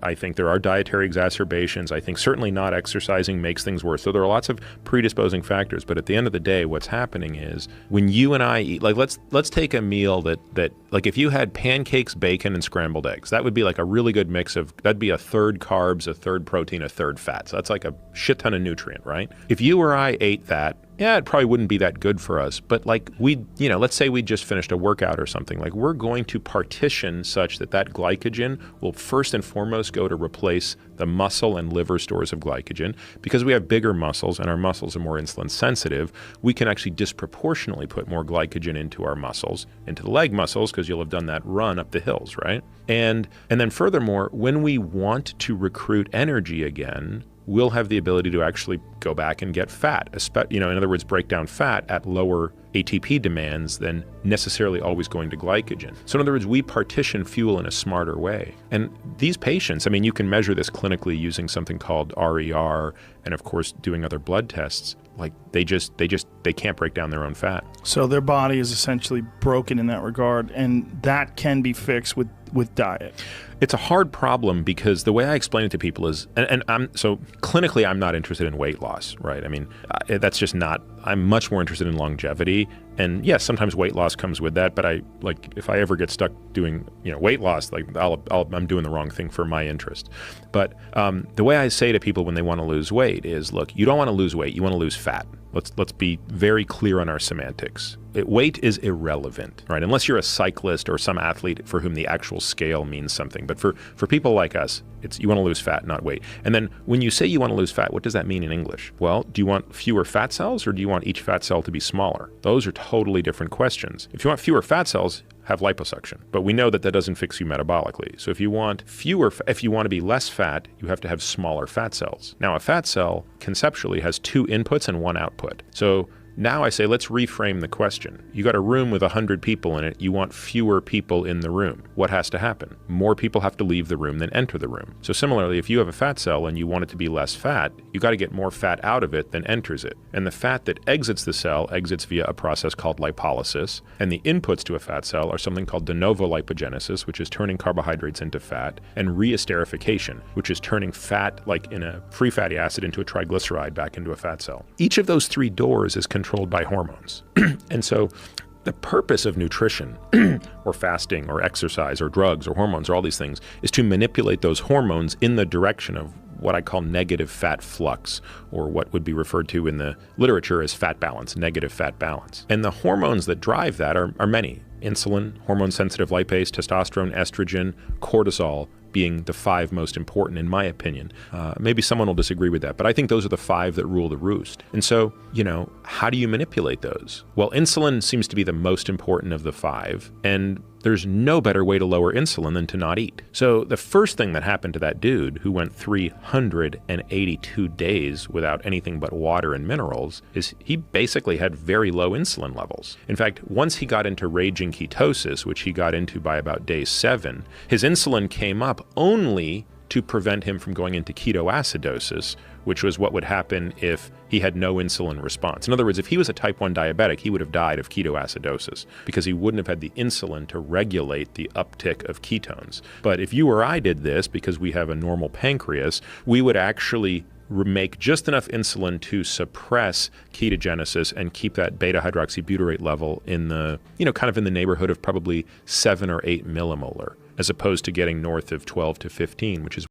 I think there are dietary exacerbations. I think certainly not exercising makes things worse. So there are lots of predisposing factors. But at the end of the day, what's happening is when you and I eat, like let's take a meal that like if you had pancakes, bacon, and scrambled eggs, that would be like a really good mix of, that'd be a third carbs, a third protein, a third fat. So that's like a shit ton of nutrient, right? If you or I ate that, yeah, it probably wouldn't be that good for us. But like let's say we just finished a workout or something, like we're going to partition such that glycogen will first and foremost go to replace the muscle and liver stores of glycogen. Because we have bigger muscles and our muscles are more insulin sensitive, we can actually disproportionately put more glycogen into our muscles, into the leg muscles, because you'll have done that run up the hills, right? And then furthermore, when we want to recruit energy again, we'll have the ability to actually go back and get fat, in other words, break down fat at lower ATP demands than necessarily always going to glycogen. So in other words, we partition fuel in a smarter way. And these patients, I mean, you can measure this clinically using something called RER and of course doing other blood tests. Like they can't break down their own fat. So their body is essentially broken in that regard, and that can be fixed with diet. It's a hard problem because the way I explain it to people is, and clinically I'm not interested in weight loss, right? I mean, that's just not, I'm much more interested in longevity. And yes, sometimes weight loss comes with that, but if I ever get stuck doing, weight loss, like I'm doing the wrong thing for my interest. But the way I say to people when they want to lose weight is, look, you don't want to lose weight, you want to lose fat. Let's be very clear on our semantics. Weight is irrelevant, right? Unless you're a cyclist or some athlete for whom the actual scale means something. But for people like us, you want to lose fat, not weight. And then when you say you want to lose fat, what does that mean in English? Well, do you want fewer fat cells or do you want each fat cell to be smaller? Those are totally different questions. If you want fewer fat cells, have liposuction. But we know that doesn't fix you metabolically. So if you want to be less fat, you have to have smaller fat cells. Now, a fat cell conceptually has 2 inputs and 1 output. So now I say, let's reframe the question. You got a room with 100 people in it. You want fewer people in the room. What has to happen? More people have to leave the room than enter the room. So similarly, if you have a fat cell and you want it to be less fat, you got to get more fat out of it than enters it. And the fat that exits the cell exits via a process called lipolysis. And the inputs to a fat cell are something called de novo lipogenesis, which is turning carbohydrates into fat, and reesterification, which is turning fat, like in a free fatty acid, into a triglyceride back into a fat cell. Each of those 3 doors is controlled by hormones. And so the purpose of nutrition or fasting or exercise or drugs or hormones or all these things is to manipulate those hormones in the direction of what I call negative fat flux, or what would be referred to in the literature as fat balance, negative fat balance. And the hormones that drive that are many. Insulin, hormone-sensitive lipase, testosterone, estrogen, cortisol being the 5 most important in my opinion. Maybe someone will disagree with that, but I think those are the 5 that rule the roost. And so, how do you manipulate those? Well, insulin seems to be the most important of the 5, and there's no better way to lower insulin than to not eat. So the first thing that happened to that dude who went 382 days without anything but water and minerals is he basically had very low insulin levels. In fact, once he got into raging ketosis, which he got into by about day 7, his insulin came up only to prevent him from going into ketoacidosis, which was what would happen if he had no insulin response. In other words, if he was a type 1 diabetic, he would have died of ketoacidosis because he wouldn't have had the insulin to regulate the uptick of ketones. But if you or I did this, because we have a normal pancreas, we would actually make just enough insulin to suppress ketogenesis and keep that beta hydroxybutyrate level in the, kind of in the neighborhood of probably 7 or 8 millimolar, as opposed to getting north of 12 to 15, which is